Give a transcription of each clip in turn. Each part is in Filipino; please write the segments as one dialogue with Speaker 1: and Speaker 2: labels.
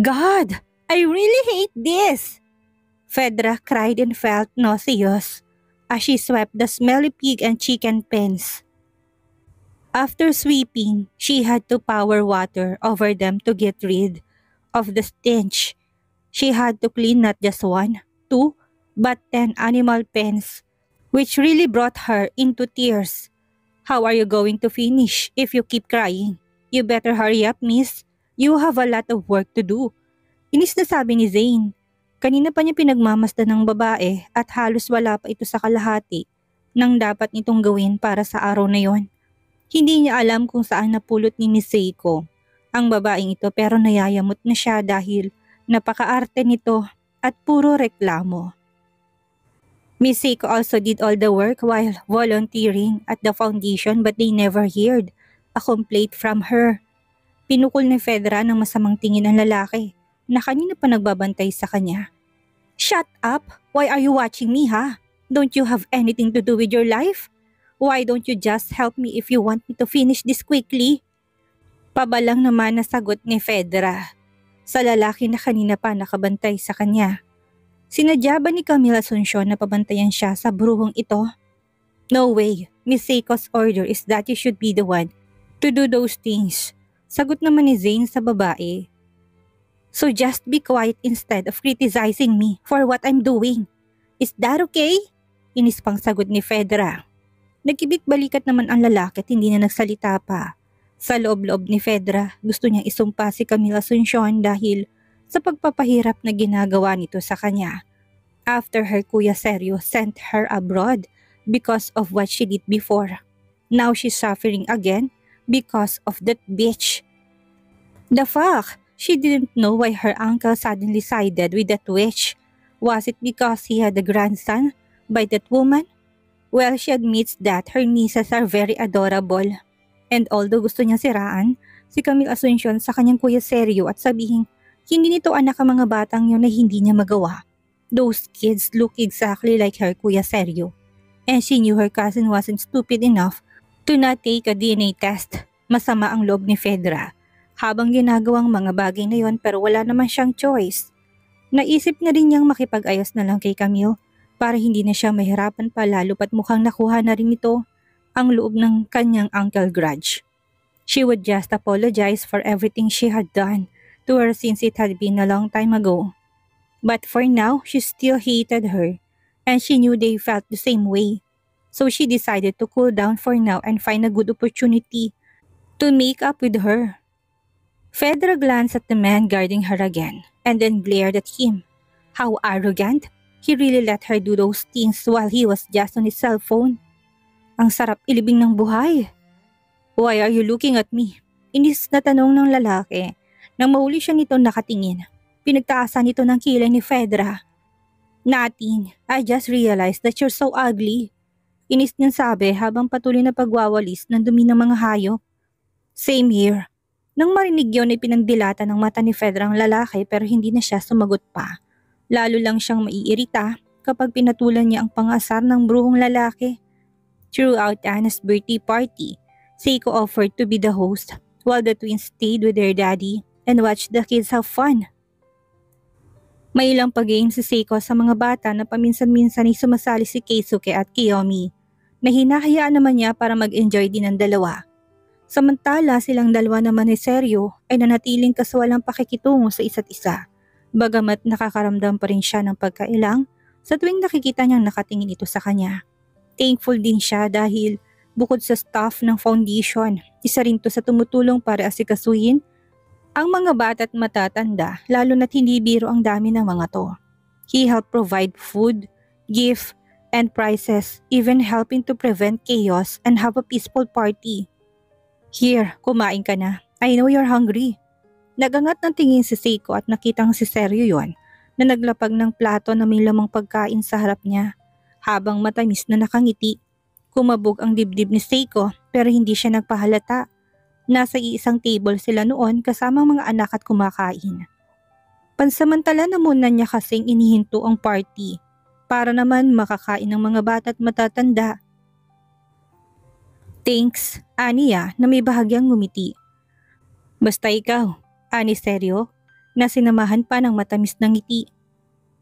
Speaker 1: God, I really hate this! Fedra cried and felt nauseous as she swept the smelly pig and chicken pens. After sweeping, she had to pour water over them to get rid of the stench. She had to clean not just one, two, but 10 animal pens, which really brought her into tears. How are you going to finish if you keep crying? You better hurry up, miss. You have a lot of work to do. Inis na sabi ni Zane. Kanina pa niya pinagmamasdan ng babae at halos wala pa ito sa kalahati ng dapat nitong gawin para sa araw na yon. Hindi niya alam kung saan napulot ni Miss Seiko ang babaeng ito pero nayayamot na siya dahil napakaarte nito at puro reklamo. Miss Seiko also did all the work while volunteering at the foundation but they never heard a complaint from her. Pinukol ni Fedra ng masamang tingin ang lalaki na kanina pa nagbabantay sa kanya. Shut up! Why are you watching me, ha? Don't you have anything to do with your life? Why don't you just help me if you want me to finish this quickly? Pabalang naman na sagot ni Fedra sa lalaki na kanina pa nakabantay sa kanya. Sinadya ba ni Camille Asuncion na pabantayan siya sa bruhong ito? No way, Miss Seiko's order is that you should be the one to do those things. Sagot naman ni Zane sa babae. So just be quiet instead of criticizing me for what I'm doing. Is that okay? Inis pang sagot ni Fedra. Nagkibit-balikat naman ang lalaki at hindi na nagsalita pa. Sa loob-loob ni Fedra, gusto niyang isumpa si Camille Asuncion dahil sa pagpapahirap na ginagawa nito sa kanya. After her Kuya Sergio sent her abroad because of what she did before. Now she's suffering again because of that bitch. The fuck? She didn't know why her uncle suddenly sided with that witch. Was it because he had a grandson by that woman? Well, she admits that her nieces are very adorable. And although gusto niyang siraan si Camille Asuncion sa kanyang Kuya Sergio at sabihin hindi nito anak ang mga batang yun na hindi niya magawa. Those kids look exactly like her Kuya Sergio. And she knew her cousin wasn't stupid enough to not take a DNA test. Masama ang loob ni Fedra habang ginagawang mga bagay na yon pero wala naman siyang choice. Naisip na rin niyang makipag-ayos na lang kay Camille para hindi na siya mahirapan pa lalo pat mukhang nakuha na rin ito ang loob ng kanyang uncle grudge. She would just apologize for everything she had done to her since it had been a long time ago. But for now, she still hated her and she knew they felt the same way. So she decided to cool down for now and find a good opportunity to make up with her. Fedra glanced at the man guarding her again and then glared at him. How arrogant! He really let her do those things while he was just on his cell phone. Ang sarap ilibing ng buhay. Why are you looking at me? Inis na tanong ng lalaki nang mahuli siya nito nakatingin. Pinagtaasan nito ng kilay ni Fedra. Nothing. I just realized that you're so ugly. Inis niyang sabi habang patuloy na pagwawalis ng dumi ng mga hayop. Same here. Nang marinig yun ay pinagdilata ng mata ni Fedra ang lalaki pero hindi na siya sumagot pa. Lalo lang siyang maiirita kapag pinatulan niya ang pangasar ng bruhong lalaki. Throughout Anna's birthday party, Seiko offered to be the host while the twins stayed with their daddy and watched the kids have fun. May ilang pag-game si Seiko sa mga bata na paminsan-minsan ay sumasali si Keisuke at Kiyomi na hinahayaan naman niya para mag-enjoy din ang dalawa. Samantala silang dalawa naman ni Sergio ay nanatiling kaswalang pakikitungo sa isa't isa. Bagamat nakakaramdam pa rin siya ng pagkailang sa tuwing nakikita niyang nakatingin ito sa kanya. Thankful din siya dahil bukod sa staff ng foundation, isa rin to sa tumutulong para asikasuhin ang mga bata at matatanda lalo na't hindi biro ang dami ng mga to. He helped provide food, gift, and prizes, even helping to prevent chaos and have a peaceful party. Here, kumain ka na. I know you're hungry. Nagangat ng tingin si Seiko at nakitang si Sergio yon na naglapag ng plato na may lamang pagkain sa harap niya. Habang matamis na nakangiti, kumabog ang dibdib ni Seiko pero hindi siya nagpahalata. Nasa iisang table sila noon kasama mga anak at kumakain. Pansamantala na muna niya kasing inihinto ang party para naman makakain ng mga bata at matatanda. Thanks, Aniya na may bahagyang ngumiti. Basta ikaw, Ani seryo, na sinamahan pa ng matamis na ngiti.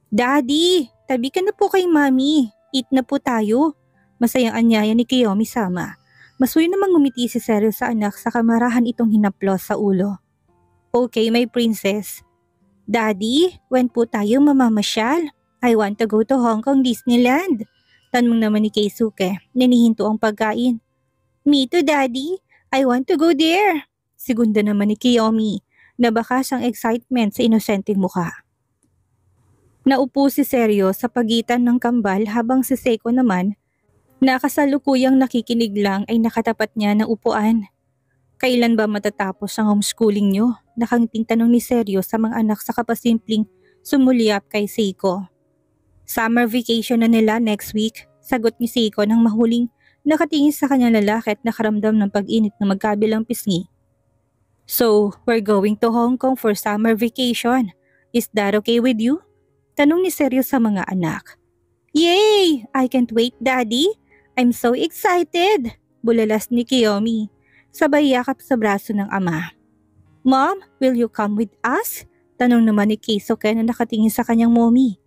Speaker 1: Daddy, tabi ka na po kay Mami. Eat na po tayo. Masayang anyaya ni Kiyomi-sama. Masuyo namang ngumiti si Seryo sa anak sa kamarahan itong hinaplos sa ulo. Okay, my princess. Daddy, when po tayo mamamasyal? I want to go to Hong Kong Disneyland. Tanong naman ni Keisuke, nanihinto ang pagkain. Me too, Daddy. I want to go there. Segunda naman ni Kiyomi, nabakas ang excitement sa inosenteng mukha. Naupo si Seryo sa pagitan ng kambal habang si Seiko naman, na kasalukuyang nakikinig lang ay nakatapat niya ng upuan. Kailan ba matatapos ang homeschooling niyo? Nakangiting tanong ni Seryo sa mga anak sa kapasimpleng sumulyap kay Seiko. Summer vacation na nila next week, sagot ni Seiko nang mahuling nakatingin sa kanyang lalaki at nakaramdam ng pag-init na magkabilang pisngi. So, we're going to Hong Kong for summer vacation. Is that okay with you? Tanong ni Seryo sa mga anak. Yay! I can't wait, Daddy. I'm so excited! Bulalas ni Kiyomi, sabay yakap sa braso ng ama. Mom, will you come with us? Tanong naman ni Keisuke na nakatingin sa kanyang mommy.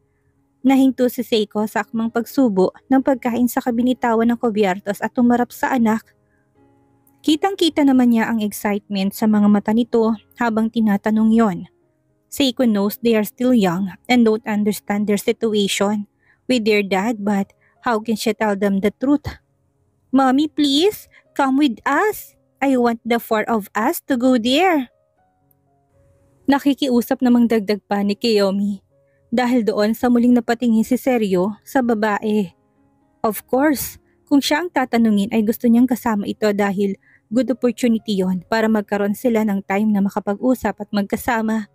Speaker 1: Nahinto si Seiko sa akmang pagsubo ng pagkain sa kabinitawan ng kubyertos at tumarap sa anak. Kitang-kita naman niya ang excitement sa mga mata nito habang tinatanong yon. Seiko knows they are still young and don't understand their situation with their dad, but how can she tell them the truth? Mommy, please, come with us. I want the four of us to go there. Nakikiusap namang dagdag pa ni Kiyomi dahil doon sa muling napatingin si Seryo sa babae. Of course, kung siya ang tatanungin ay gusto niyang kasama ito dahil good opportunity yon para magkaroon sila ng time na makapag-usap at magkasama.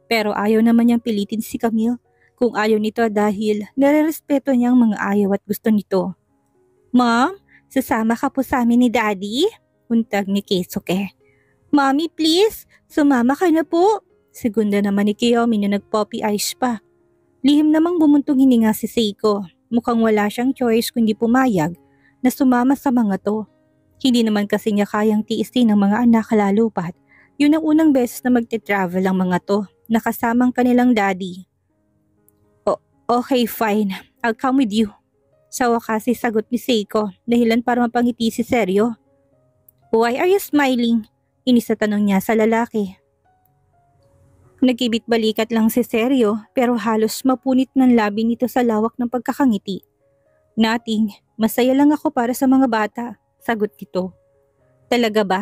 Speaker 1: Pero ayaw naman niyang pilitin si Camille kung ayaw nito dahil nare-respeto niyang mga ayaw at gusto nito. Mom, sasama ka po sa amin ni Daddy? Untag ni Keisuke. Mommy, please, sumama ka na po. Segunda naman ni Kiyomi na nag-poppy eyes pa. Lihim namang bumuntong hininga si Seiko. Mukhang wala siyang choice kundi pumayag na sumama sa mga to. Hindi naman kasi niya kayang tiisin ng mga anak lalo pat. Yun ang unang beses na magte-travel ang mga to, nakasamang kanilang daddy. Okay, fine. I'll come with you. Sa wakas ay sagot ni Seiko, dahilan para mapangiti si Seryo. Why are you smiling? Inis na tanong niya sa lalaki. Nagkibit balikat lang si Seryo pero halos mapunit ng labi nito sa lawak ng pagkakangiti. Nothing, masaya lang ako para sa mga bata, sagot nito. Talaga ba?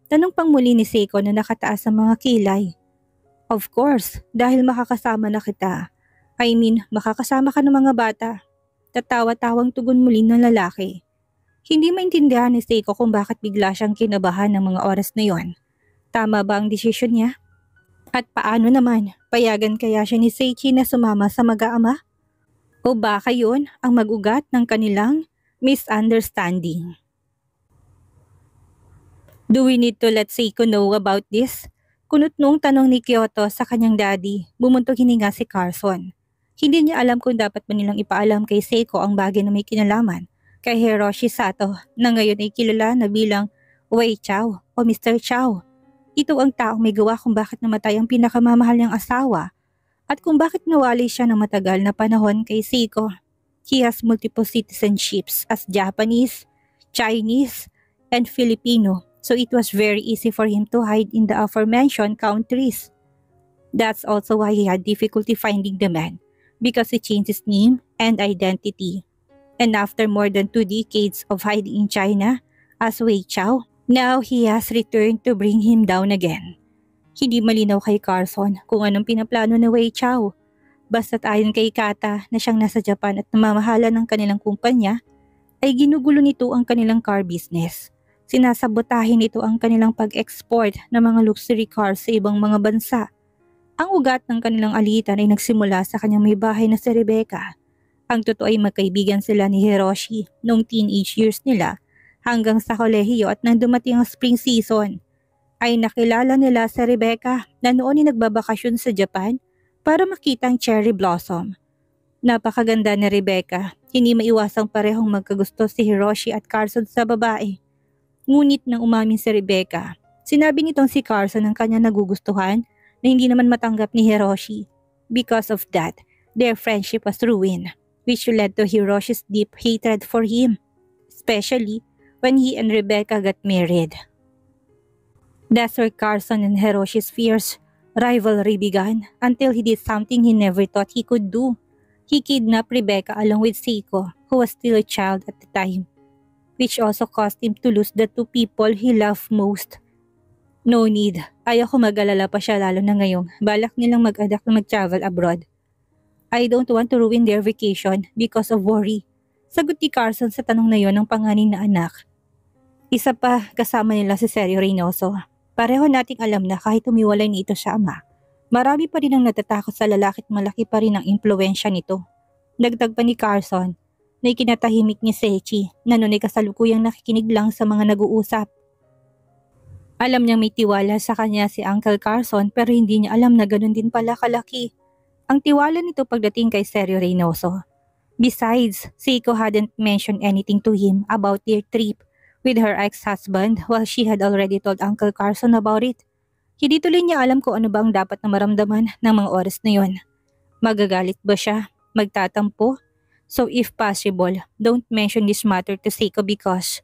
Speaker 1: Tanong pang muli ni Seiko na nakataas sa mga kilay. Of course, dahil makakasama na kita. I mean, makakasama ka ng mga bata. Tatawa-tawang tugon muli ng lalaki. Hindi maintindihan ni Seiko kung bakit bigla siyang kinabahan ng mga oras na yon. Tama ba ang desisyon niya? At paano naman, payagan kaya siya ni Seichi na sumama sa mag-aama? O baka yun ang mag-ugat ng kanilang misunderstanding? Do we need to let Seiko know about this? Kunot noong tanong ni Kyoto sa kanyang daddy, bumuntong hininga si Carson. Hindi niya alam kung dapat ba nilang ipaalam kay Seiko ang bagay na may kinalaman kay Hiroshi Sato na ngayon ay kilala na bilang Wei Chow o Mr. Chow. Ito ang taong may gawa kung bakit namatay ang pinakamamahal niyang asawa at kung bakit nawali siya ng matagal na panahon kay Seiko. He has multiple citizenships as Japanese, Chinese, and Filipino, so it was very easy for him to hide in the aforementioned countries. That's also why he had difficulty finding the man, because he changed his name and identity. And after more than 2 decades of hiding in China as Wei Chow, now he has returned to bring him down again. Hindi malinaw kay Carson kung anong pinaplano ni Wei Chow. Basta't ayon kay Kata na siyang nasa Japan at namamahala ng kanilang kumpanya, ay ginugulo nito ang kanilang car business. Sinasabotahin nito ang kanilang pag-export ng mga luxury cars sa ibang mga bansa. Ang ugat ng kanilang alitan ay nagsimula sa kanyang may bahay na si Rebecca. Ang totoo ay magkaibigan sila ni Hiroshi noong teenage years nila hanggang sa kolehiyo at nang dumating ang spring season, ay nakilala nila sa Rebecca na noon ay nagbabakasyon sa Japan para makita ang cherry blossom. Napakaganda ni Rebecca. Hindi maiwasang parehong magkagusto si Hiroshi at Carson sa babae. Ngunit nang umamin si Rebecca, sinabi nitong si Carson ang kanya nagugustuhan na hindi naman matanggap ni Hiroshi. Because of that, their friendship was ruined, which led to Hiroshi's deep hatred for him, especially when he and Rebecca got married. That's where Carson and Hiroshi's fierce rivalry began until he did something he never thought he could do. He kidnapped Rebecca along with Seiko, who was still a child at the time, which also caused him to lose the two people he loved most. No need. Ayaw ko mag-alala pa siya lalo na ngayong balak nilang mag-adak na mag-travel abroad. I don't want to ruin their vacation because of worry. Sagot ni Carson sa tanong na yon ng panganay na anak. Isa pa kasama nila si Sergio Reynoso. Pareho nating alam na kahit umiwalay na ito sa ama, marami pa rin ang natatakot sa lalaki at malaki pa rin ang impluensya nito. Dagdag pa ni Carson na ikinatahimik ni Seichi na noon ay kasalukuyang nakikinig lang sa mga nag-uusap. Alam niyang may tiwala sa kanya si Uncle Carson pero hindi niya alam na ganun din pala kalaki ang tiwala nito pagdating kay Sergio Reynoso. Besides, Seiko hadn't mentioned anything to him about their trip with her ex-husband while she had already told Uncle Carson about it. Hindi tuloy niya alam kung ano ba ang dapat na maramdaman ng mga oras na yon. Magagalit ba siya? Magtatampo? So if possible, don't mention this matter to Seiko because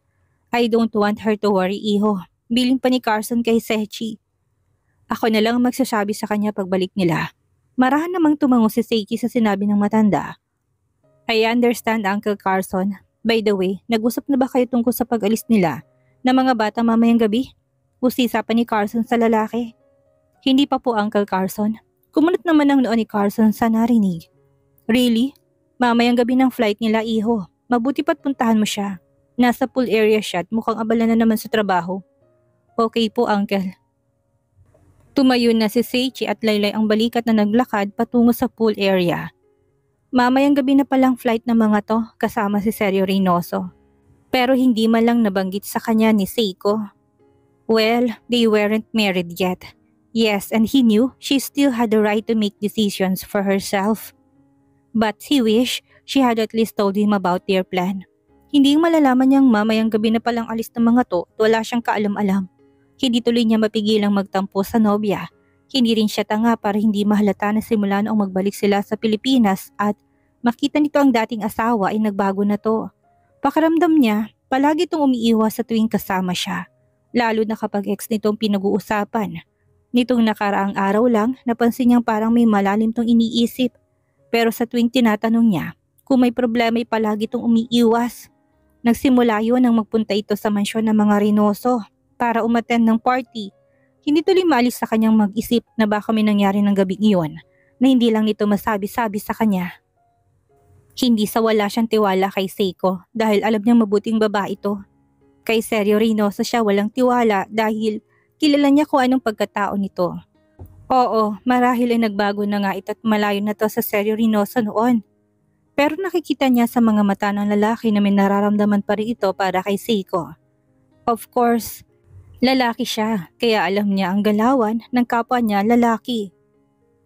Speaker 1: I don't want her to worry, iho. Biling pa ni Carson kay Seichi. Ako na lang magsasabi sa kanya pagbalik nila. Marahan namang tumango si Seichi sa sinabi ng matanda. I understand, Uncle Carson. By the way, nag-usap na ba kayo tungkol sa pag-alis nila na mga bata mamayang gabi? Usisa pa ni Carson sa lalaki. Hindi pa po, Uncle Carson. Kumunot naman ang noon ni Carson sa narinig. Really? Mamayang gabi ng flight nila, iho. Mabuti pa't puntahan mo siya. Nasa pool area siya at mukhang abala na naman sa trabaho. Okay po, Uncle. Tumayo na si Seichi at laylay ang balikat na naglakad patungo sa pool area. Mamayang gabi na palang flight ng mga to kasama si Sergio Reynoso. Pero hindi man lang nabanggit sa kanya ni Seiko. Well, they weren't married yet. Yes, and he knew she still had the right to make decisions for herself. But he wished she had at least told him about their plan. Hindi malalaman niyang mamayang gabi na palang alis ng mga to at wala siyang kaalam-alam. Hindi tuloy niya mapigilang magtampo sa nobya. Hindi rin siya tanga para hindi mahalata na simula noong magbalik sila sa Pilipinas at makita nito ang dating asawa ay nagbago na to. Pakiramdam niya, palagi itong umiiwas sa tuwing kasama siya. Lalo na kapag ex nitong pinag-uusapan. Nitong nakaraang araw lang, napansin niyang parang may malalim tong iniisip. Pero sa tuwing tinatanong niya, kung may problema ay palagi itong umiiwas. Nagsimula yun nang magpunta ito sa mansyon ng mga Reynoso para umattend ng party. Hindi tuloy maalis sa kanyang mag-isip na baka may nangyari ng gabing iyon na hindi lang nito masabi-sabi sa kanya. Hindi sa wala siyang tiwala kay Seiko dahil alam niyang mabuting babae ito. Kay Sergio Reynoso siya walang tiwala dahil kilala niya kung anong pagkatao nito. Oo, marahil ay nagbago na nga ito at malayo na to sa Sergio Reynoso noon. Pero nakikita niya sa mga mata ng lalaki na may nararamdaman pa rin ito para kay Seiko. Of course, lalaki siya, kaya alam niya ang galawan ng kapwa niya lalaki.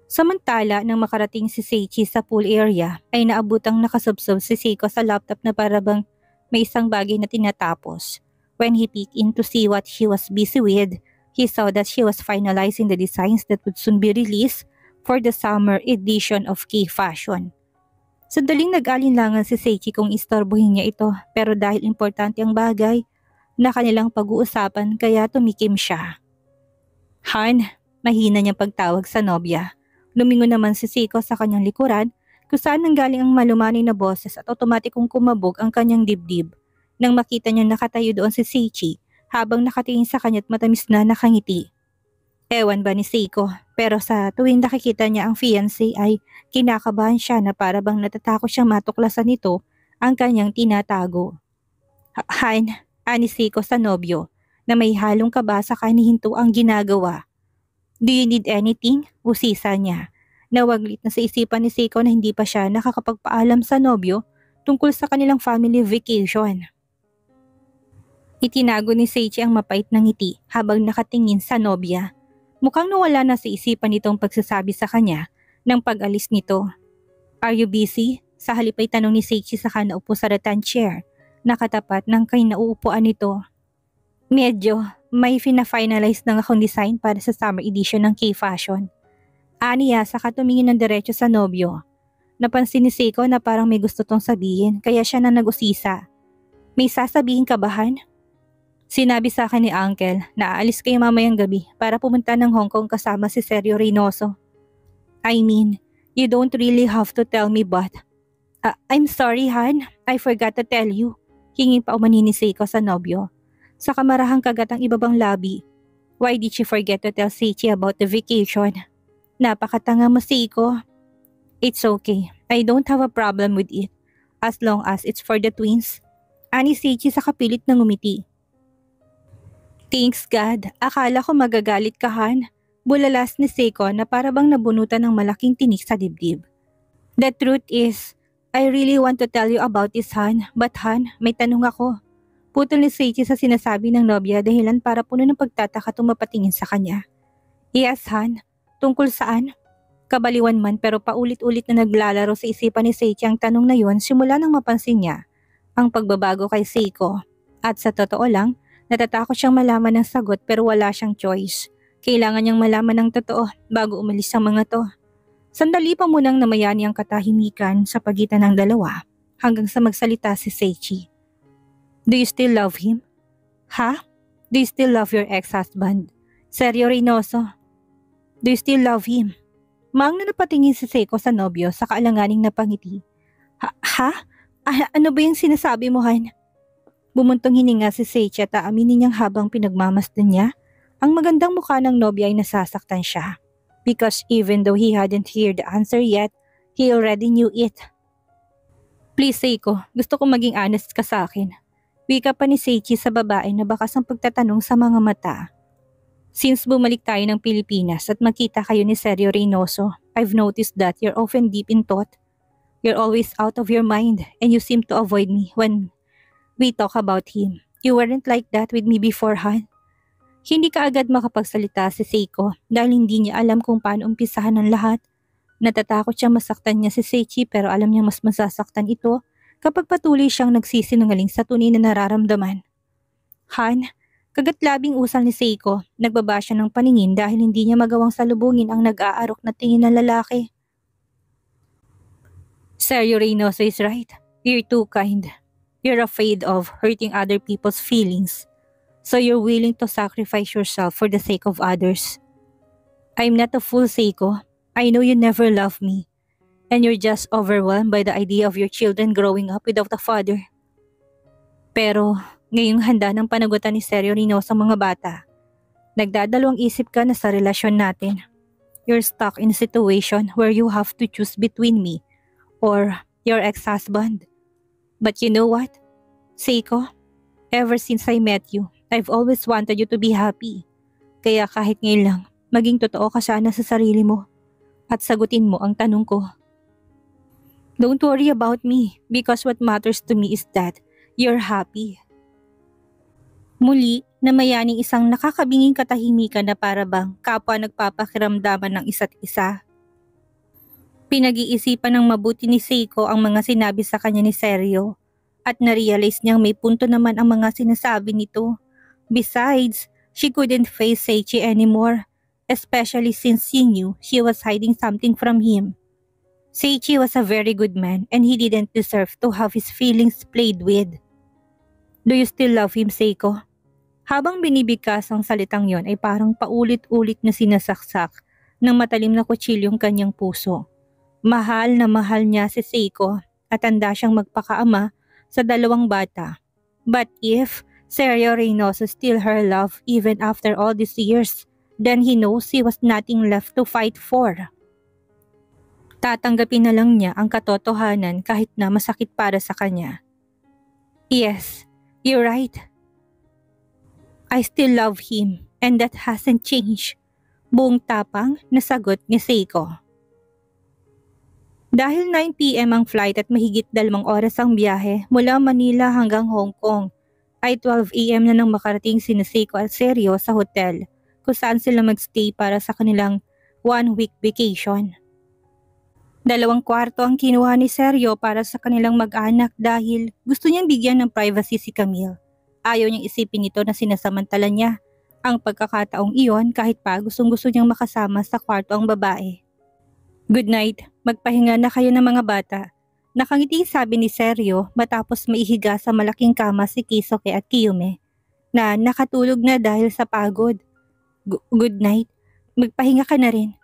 Speaker 1: Samantala, nang makarating si Seichi sa pool area, ay naabutang nakasubsob si Seiko sa laptop na parabang may isang bagay na tinatapos. When he peeked in to see what she was busy with, he saw that she was finalizing the designs that would soon be released for the summer edition of K-Fashion. Sandaling nag-alinlangan si Seichi kung istorbohin niya ito pero dahil importante ang bagay, na kanilang pag-uusapan kaya tumikim siya. Han, mahina niyang pagtawag sa nobya. Lumingon naman si Seiko sa kanyang likuran kung saan nanggaling ang malumanay na boses at otomatikong kumabog ang kanyang dibdib. Nang makita niya nakatayo doon si Seichi habang nakatingin sa kanya't matamis na nakangiti. Ewan ba ni Seiko pero sa tuwing nakikita niya ang fiancé ay kinakabahan siya na parabang natatakot siyang matuklasan nito ang kanyang tinatago. Han, ani Seiko sa nobyo na may halong kaba sa kanihinto ang ginagawa. Do you need anything? Usisa niya. Nawaglit na sa isipan ni Seiko na hindi pa siya nakakapagpaalam sa nobyo tungkol sa kanilang family vacation. Itinago ni Seichi ang mapait na ngiti habang nakatingin sa nobya. Mukhang nawala na sa isipan nitong pagsasabi sa kanya ng pag-alis nito. Are you busy? Sa halip ay tanong ni Seichi saka naupo sa rattan chair, nakatapat ng kinauupuan nito. Medyo, may fina-finalize ng akong design para sa summer edition ng K-Fashion. Aniya saka tumingin ng diretso sa nobyo. Napansin ni Seiko na parang may gusto tong sabihin kaya siya na nag-usisa. May sasabihin ka ba, Han? Sinabi sa akin ni Uncle na aalis kayo mamayang gabi para pumunta ng Hong Kong kasama si Sergio Reynoso. I mean, you don't really have to tell me but… I'm sorry, Han. I forgot to tell you. Hingin pa umani ni Seiko sa nobyo. Sa kamarahang kagat ang ibabang labi. Why did she forget to tell Seichi about the vacation? Napakatanga mo, Seiko. It's okay. I don't have a problem with it. As long as it's for the twins. Ani Seichi sa kapilit ng ngumiti. Thanks God. Akala ko magagalit ka, Han. Bulalas ni Seiko na para bang nabunutan ng malaking tinik sa dibdib. The truth is, I really want to tell you about this, Han. But Han, may tanong ako. Putol ni Seichi sa sinasabi ng nobya dahilan para puno ng pagtataka tumapatingin sa kanya. Yes, Han. Tungkol saan? Kabaliwan man pero paulit-ulit na naglalaro sa isipan ni Seichi ang tanong na yun simula nang mapansin niya ang pagbabago kay Seiko. At sa totoo lang, natatakot siyang malaman ng sagot pero wala siyang choice. Kailangan niyang malaman ng totoo bago umalis ang mga to. Sandali pa munang namayani ang katahimikan sa pagitan ng dalawa hanggang sa magsalita si Seichi. Do you still love him? Ha? Do you still love your ex-husband? Sergio Reynoso? Do you still love him? Maang na napatingin si Seiko sa nobyo sa kaalanganing napangiti. Ha? Ano ba yung sinasabi mo, Han? Bumuntong hininga si Seichi at aaminin niyang habang pinagmamasdan niya, ang magandang mukha ng nobya ay nasasaktan siya. Because even though he hadn't heard the answer yet, he already knew it. Please, Seiko, gusto kong maging honest ka sa akin. Wika pa ni Seichi sa babae na bakas ang pagtatanong sa mga mata. Since bumalik tayo ng Pilipinas at magkita kayo ni Sergio Reynoso, I've noticed that you're often deep in thought. You're always out of your mind and you seem to avoid me when we talk about him. You weren't like that with me before, Han. Hindi ka agad makapagsalita si Seiko dahil hindi niya alam kung paano umpisahan ang lahat. Natatakot siya masaktan niya si Seichi pero alam niya mas masasaktan ito kapag patuloy siyang nagsisinungaling sa tunay na nararamdaman. Han, kagat-labing usal ni Seiko, nagbaba siya ng paningin dahil hindi niya magawang salubungin ang nag-aarok na tingin ng lalaki. Sergio Reynoso is right. You're too kind. You're afraid of hurting other people's feelings. So you're willing to sacrifice yourself for the sake of others. I'm not a fool, Seiko. I know you never loved me. And you're just overwhelmed by the idea of your children growing up without a father. Pero ngayong handa ng panagutan ni Sergio Reynoso sa mga bata, nagdadalawang isip ka na sa relasyon natin. You're stuck in a situation where you have to choose between me or your ex-husband. But you know what, Seiko? Ever since I met you, I've always wanted you to be happy. Kaya kahit ngayon lang, maging totoo ka sana sa sarili mo at sagutin mo ang tanong ko. Don't worry about me because what matters to me is that you're happy. Muli, namayaning isang nakakabinging katahimikan na para bang kapwa nagpapakiramdaman ng isa't isa. Pinag-iisipan ng mabuti ni Seiko ang mga sinabi sa kanya ni Sergio at narealize niyang may punto naman ang mga sinasabi nito. Besides, she couldn't face Seichi anymore, especially since she knew she was hiding something from him. Seichi was a very good man and he didn't deserve to have his feelings played with. Do you still love him, Seiko? Habang binibigkas ang salitang yon ay parang paulit-ulit na sinasaksak ng matalim na kutsilyong kanyang puso. Mahal na mahal niya si Seiko at handa siyang magpakaama sa dalawang bata. But if Sergio Reynoso still her love even after all these years, then he knows he was nothing left to fight for. Tatanggapin na lang niya ang katotohanan kahit na masakit para sa kanya. Yes, you're right. I still love him and that hasn't changed. Buong tapang na sagot ni Seiko. Dahil 9 p.m. ang flight at mahigit 2 oras ang biyahe mula Manila hanggang Hong Kong, ay 12 a.m. na nang makarating sina Seiko at Sergio sa hotel kung saan sila magstay para sa kanilang 1-week vacation. 2 kwarto ang kinuha ni Sergio para sa kanilang mag-anak dahil gusto niyang bigyan ng privacy si Camille. Ayaw niyang isipin ito na sinasamantala niya ang pagkakataong iyon kahit pa gustong-gusto niyang makasama sa kwarto ang babae. "Good night, magpahinga na kayo ng mga bata." Nakangiting sabi ni Sergio matapos maihiga sa malaking kama si Kisoke at Kiyume na nakatulog na dahil sa pagod. Good night, magpahinga ka na rin."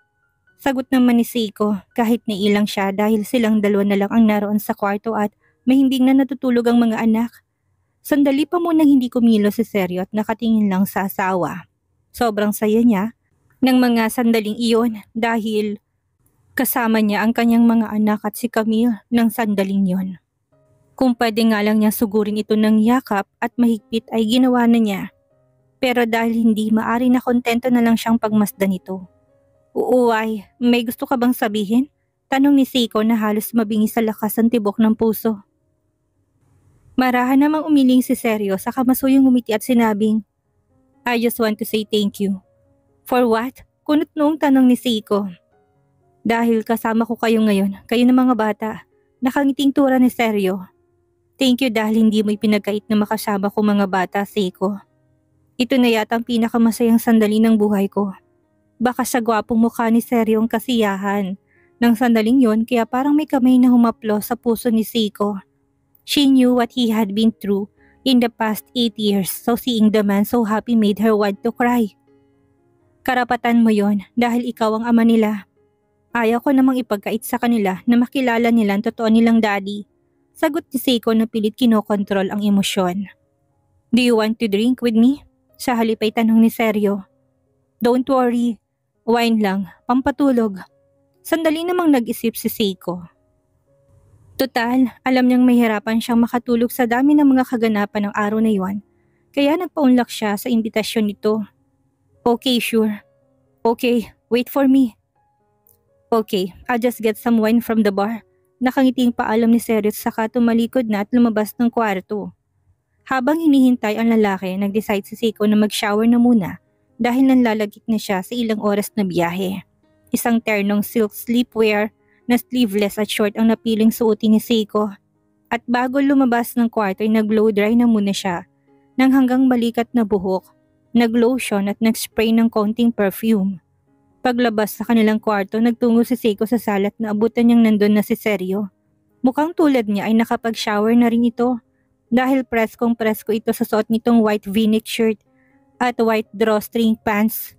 Speaker 1: Sagot naman ni Seiko kahit nailang siya dahil silang dalawa na lang ang naroon sa kwarto at mahimbing na natutulog ang mga anak. Sandali pa munang hindi kumilos si Sergio at nakatingin lang sa asawa. Sobrang saya niya ng mga sandaling iyon dahil kasama niya ang kanyang mga anak at si Camille ng sandaling yon. Kung pwede nga lang niya sugurin ito ng yakap at mahigpit ay ginawa na niya. Pero dahil hindi maari na kontento na lang siyang pagmasdan ito. "Uuway, may gusto ka bang sabihin?" Tanong ni Seiko na halos mabingi sa lakas ang tibok ng puso. Marahan namang umiling si Sergio sa kamasuyong ngumiti at sinabing, "I just want to say thank you." "For what?" Kunot noong tanong ni Seiko. "Dahil kasama ko kayo ngayon, kayo ng mga bata." Nakangiting tura ni Sergio. "Thank you dahil hindi mo ipinagkait na makasama ko mga bata, Seiko. Ito na yata ang pinakamasayang sandali ng buhay ko." Baka sa gwapong mukha ni Sergio ang kasiyahan ng sandaling yon kaya parang may kamay na humaplo sa puso ni Seiko. She knew what he had been through in the past 8 years, so seeing the man so happy made her want to cry. "Karapatan mo yon dahil ikaw ang ama nila. Ayaw ko namang ipagkait sa kanila na makilala nila ang totoo nilang daddy." Sagot ni Seiko na pilit kinokontrol ang emosyon. "Do you want to drink with me?" Sa halip ay tanong ni Sergio. "Don't worry, wine lang, pampatulog." Sandali namang nag-isip si Seiko. Total, alam niyang mahirapan siyang makatulog sa dami ng mga kaganapan ng araw na iyon, kaya nagpaunlak siya sa imbitasyon nito. "Okay, sure. Okay, wait for me." "Okay, I'll just get some wine from the bar." Nakangiting paalam ni Sergio saka tumalikod na at lumabas ng kwarto. Habang hinihintay ang lalaki, nag-decide si Seiko na mag-shower na muna dahil nanlalagit na siya sa ilang oras na biyahe. Isang ternong silk sleepwear na sleeveless at short ang napiling suotin ni Seiko. At bago lumabas ng kwarto ay nag-blow dry na muna siya nang hanggang balikat na buhok, nag-lotion at nag-spray ng konting perfume. Paglabas sa kanilang kwarto, nagtungo si Seiko sa salat na abutan niyang nandun na si Sergio. Mukhang tulad niya ay nakapag-shower na rin ito dahil preskong presko ito sa suot nitong white v-neck shirt at white drawstring pants.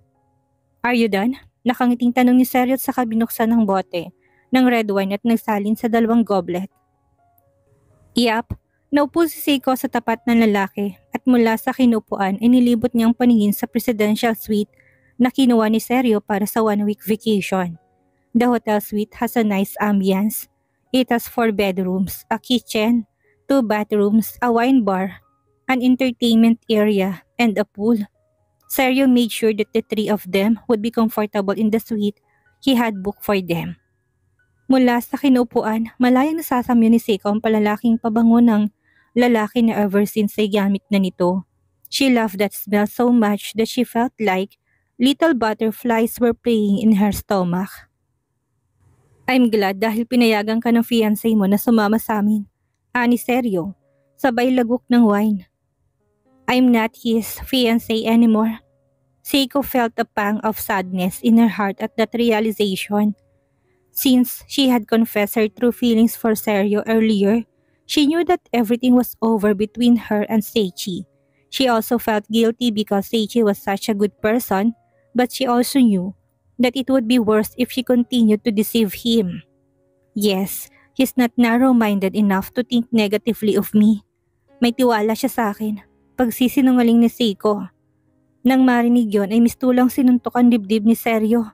Speaker 1: "Are you done?" Nakangiting tanong ni Sergio at saka binuksan ng bote ng red wine at nagsalin sa 2 goblet. Yap, naupo si Seiko sa tapat ng lalaki at mula sa kinupuan ay nilibot niyang paningin sa presidential suite na kinuha ni Sergio para sa 1-week vacation. The hotel suite has a nice ambience. It has 4 bedrooms, a kitchen, 2 bathrooms, a wine bar, an entertainment area, and a pool. Sergio made sure that the 3 of them would be comfortable in the suite he had booked for them. Mula sa kinupuan, malayang nasasamyo ni Seiko ang palalaking pabango ng lalaki na ever since ay gamit na nito. She loved that smell so much that she felt like little butterflies were playing in her stomach. "I'm glad dahil pinayagan ka ng fiancé mo na sumama sa amin," ani Sergio, sabay lagok ng wine. "I'm not his fiancé anymore." Seiko felt a pang of sadness in her heart at that realization. Since she had confessed her true feelings for Sergio earlier, she knew that everything was over between her and Seichi. She also felt guilty because Seichi was such a good person, but she also knew that it would be worse if she continued to deceive him. Yes, he's not narrow-minded enough to think negatively of me. May tiwala siya sa akin. Pagsisinungaling ni Seiko. Nang marinig yon ay mistulang sinuntok ang dibdib ni Sergio.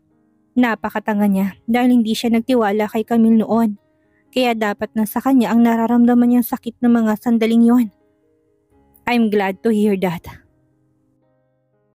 Speaker 1: Napakatanga niya dahil hindi siya nagtiwala kay Camille noon. Kaya dapat na sa kanya ang nararamdaman niyang sakit ng mga sandaling yon. "I'm glad to hear that."